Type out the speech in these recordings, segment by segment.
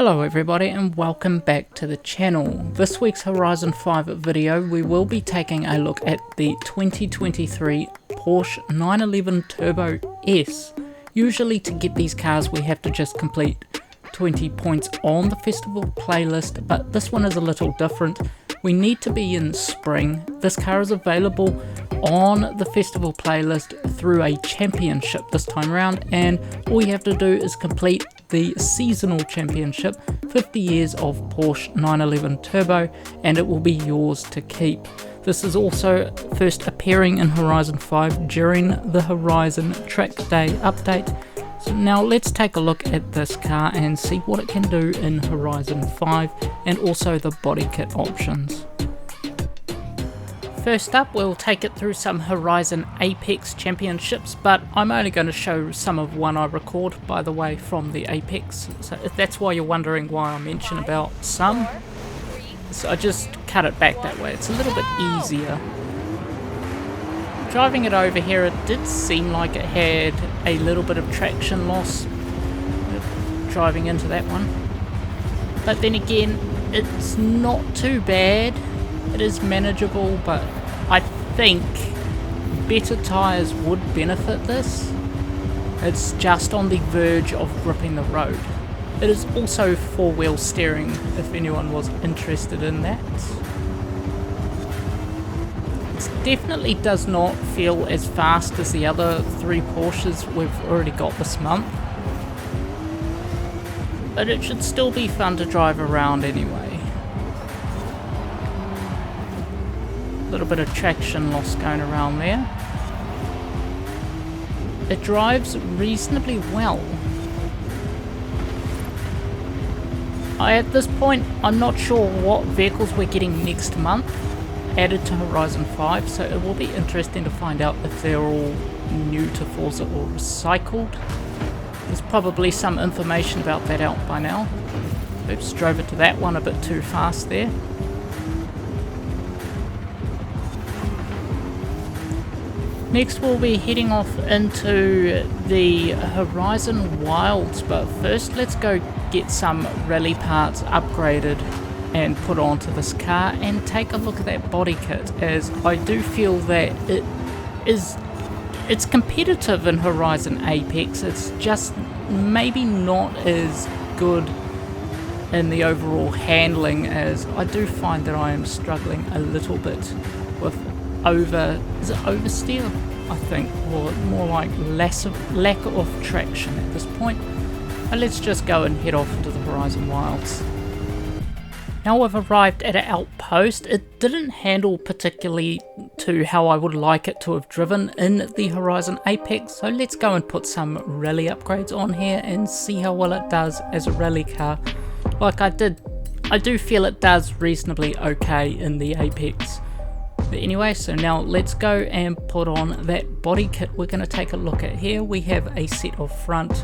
Hello everybody and welcome back to the channel. This week's Horizon 5 video we will be taking a look at the 2023 Porsche 911 Turbo S. Usually to get these cars we have to just complete 20 points on the festival playlist, but this one is a little different. We need to be in spring. This car is available on the festival playlist through a championship this time around, and all you have to do is complete the seasonal championship, 50 years of Porsche 911 Turbo, and it will be yours to keep. This is also first appearing in Horizon 5 during the Horizon Track Day update. So now let's take a look at this car and see what it can do in Horizon 5 and also the body kit options. First up, we'll take it through some Horizon Apex championships, but I'm only going to show some of one I record, by the way, from the Apex. So if that's why you're wondering why I mention about some, so I just cut it back that way. It's a little bit easier. Driving it over here, it did seem like it had a little bit of traction loss driving into that one. But then again, it's not too bad. It is manageable, but I think better tyres would benefit this. It's just on the verge of gripping the road. It is also four-wheel steering, if anyone was interested in that. It definitely does not feel as fast as the other three Porsches we've already got this month. But it should still be fun to drive around anyway. Little bit of traction loss going around there. It drives reasonably well. At this point, I'm not sure what vehicles we're getting next month added to Horizon 5, so it will be interesting to find out if they're all new to FORZA or recycled. There's probably some information about that out by now. Oops, drove it to that one a bit too fast there. Next we'll be heading off into the Horizon Wilds, but first let's go get some rally parts upgraded and put onto this car and take a look at that body kit, as I do feel that it's competitive in Horizon Apex. It's just maybe not as good in the overall handling, as I do find that I am struggling a little bit with oversteer, I think, or more like lack of traction at this point. But let's just go and head off into the Horizon Wilds. Now we've arrived at an outpost. It didn't handle particularly to how I would like it to have driven in the Horizon Apex, so let's go and put some rally upgrades on here and see how well it does as a rally car. Like I do feel it does reasonably okay in the Apex. But anyway, so now let's go and put on that body kit we're going to take a look at. Here we have a set of front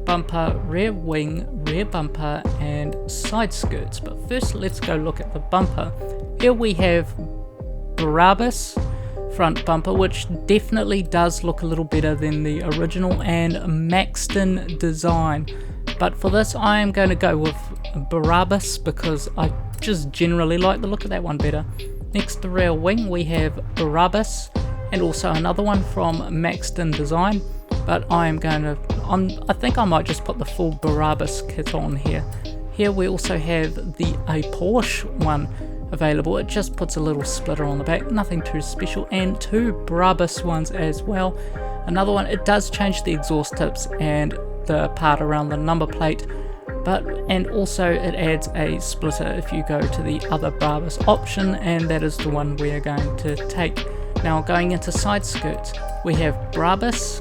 bumper, rear wing, rear bumper and side skirts. But first let's go look at the bumper. Here we have Barabbas front bumper, which definitely does look a little better than the original, and Maxton design. But for this I am going to go with Barabbas because I just generally like the look of that one better. Next, the rear wing, we have Barabbas and also another one from Maxton Design, but I think I might just put the full Barabbas kit on here. Here we also have a Porsche one available. It just puts a little splitter on the back, nothing too special, and two Barabbas ones as well. Another one, it does change the exhaust tips and the part around the number plate, and also it adds a splitter if you go to the other Barabbas option, and that is the one we are going to take. Now going into side skirts, we have Barabbas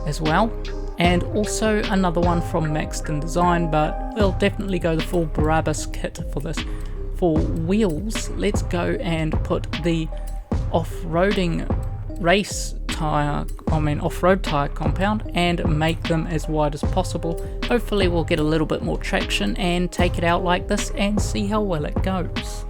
as well, and also another one from Maxton Design, but we'll definitely go the full Barabbas kit for this. For wheels, let's go and put the off-roading off-road tire compound and make them as wide as possible. Hopefully we'll get a little bit more traction and take it out like this and see how well it goes.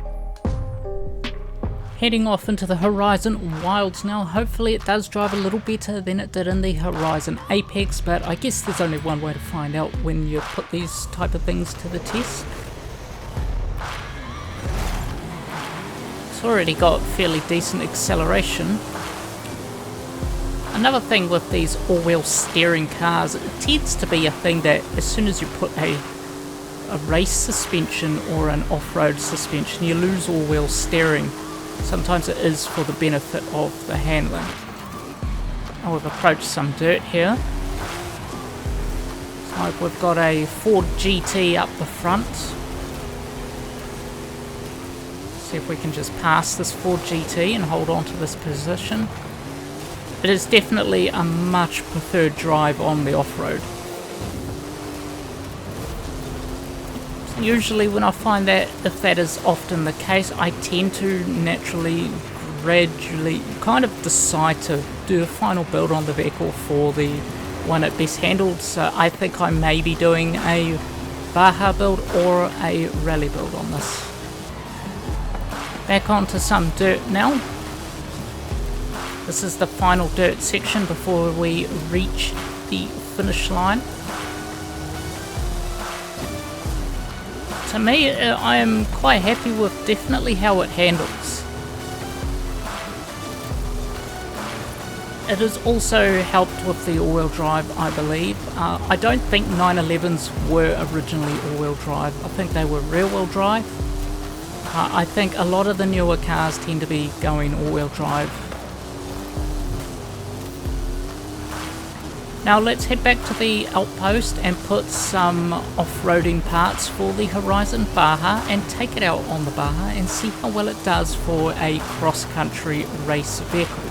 Heading off into the Horizon Wilds now. Hopefully it does drive a little better than it did in the Horizon Apex, but I guess there's only one way to find out when you put these type of things to the test. It's already got fairly decent acceleration. Another thing with these all-wheel steering cars, it tends to be a thing that as soon as you put a race suspension or an off-road suspension, you lose all-wheel steering. Sometimes it is for the benefit of the handling. Oh, we've approached some dirt here. So we've got a Ford GT up the front. See if we can just pass this Ford GT and hold on to this position. It is definitely a much preferred drive on the off-road. Usually when I find that if that is often the case, I tend to naturally, gradually kind of decide to do a final build on the vehicle for the one it best handled. So I think I may be doing a Baja build or a rally build on this. Back onto some dirt now. This is the final dirt section before we reach the finish line. To me, I am quite happy with definitely how it handles. It has also helped with the all-wheel drive, I believe. I don't think 911s were originally all-wheel drive. I think they were rear-wheel drive. I think a lot of the newer cars tend to be going all-wheel drive. Now let's head back to the outpost and put some off-roading parts for the Horizon Baja and take it out on the Baja and see how well it does for a cross-country race vehicle.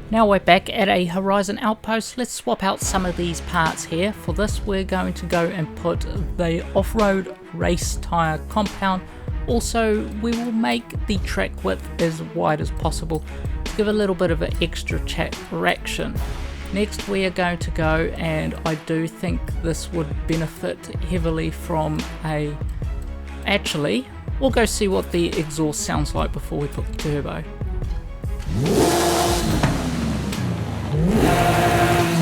Now we're back at a Horizon outpost. Let's swap out some of these parts here. For this we're going to go and put the off-road race tyre compound. Also we will make the track width as wide as possible to give a little bit of an extra traction. Next we are going to go, and I do think this would benefit heavily from a... Actually, we'll go see what the exhaust sounds like before we put the turbo.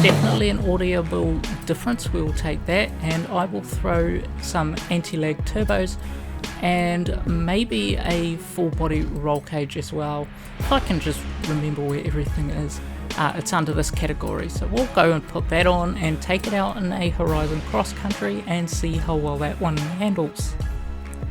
Definitely an audible difference, we will take that, and I will throw some anti-lag turbos and maybe a full body roll cage as well, if I can just remember where everything is. It's under this category, so we'll go and put that on and take it out in a Horizon Cross Country and see how well that one handles.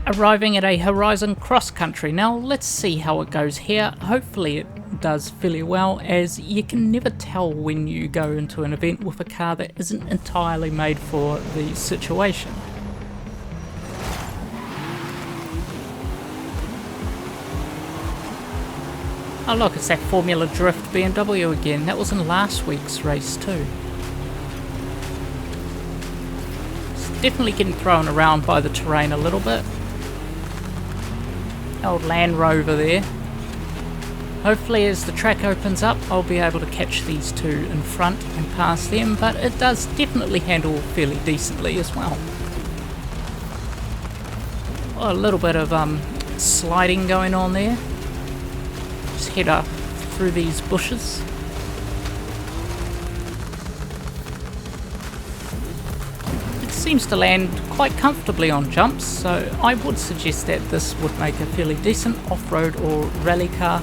Arriving at a Horizon Cross Country, now let's see how it goes here. Hopefully it does fairly well, as you can never tell when you go into an event with a car that isn't entirely made for the situation. Oh look, it's that Formula Drift BMW again. That was in last week's race too. It's definitely getting thrown around by the terrain a little bit. Old Land Rover there. Hopefully as the track opens up I'll be able to catch these two in front and pass them, but it does definitely handle fairly decently as well. A little bit of sliding going on there. Just head up through these bushes. It seems to land quite comfortably on jumps, so I would suggest that this would make a fairly decent off-road or rally car.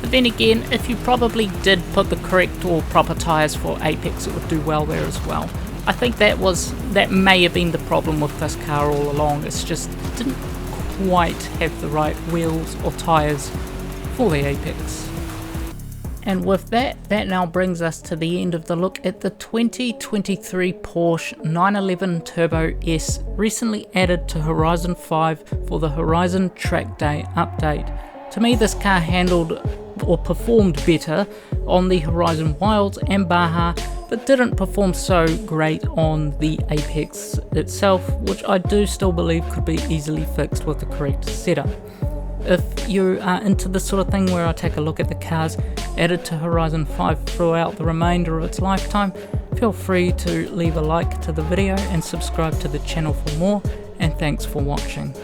But then again, if you probably did put the correct or proper tyres for Apex, it would do well there as well. I think that may have been the problem with this car all along. It's just didn't quite have the right wheels or tyres for the Apex. And with that now brings us to the end of the look at the 2023 Porsche 911 Turbo S, recently added to Horizon 5 for the Horizon Track Day update. To me, this car handled or performed better on the Horizon Wilds and Baja, but didn't perform so great on the Apex itself, which I do still believe could be easily fixed with the correct setup. If you are into this sort of thing where I take a look at the cars added to Horizon 5 throughout the remainder of its lifetime, feel free to leave a like to the video and subscribe to the channel for more, and thanks for watching.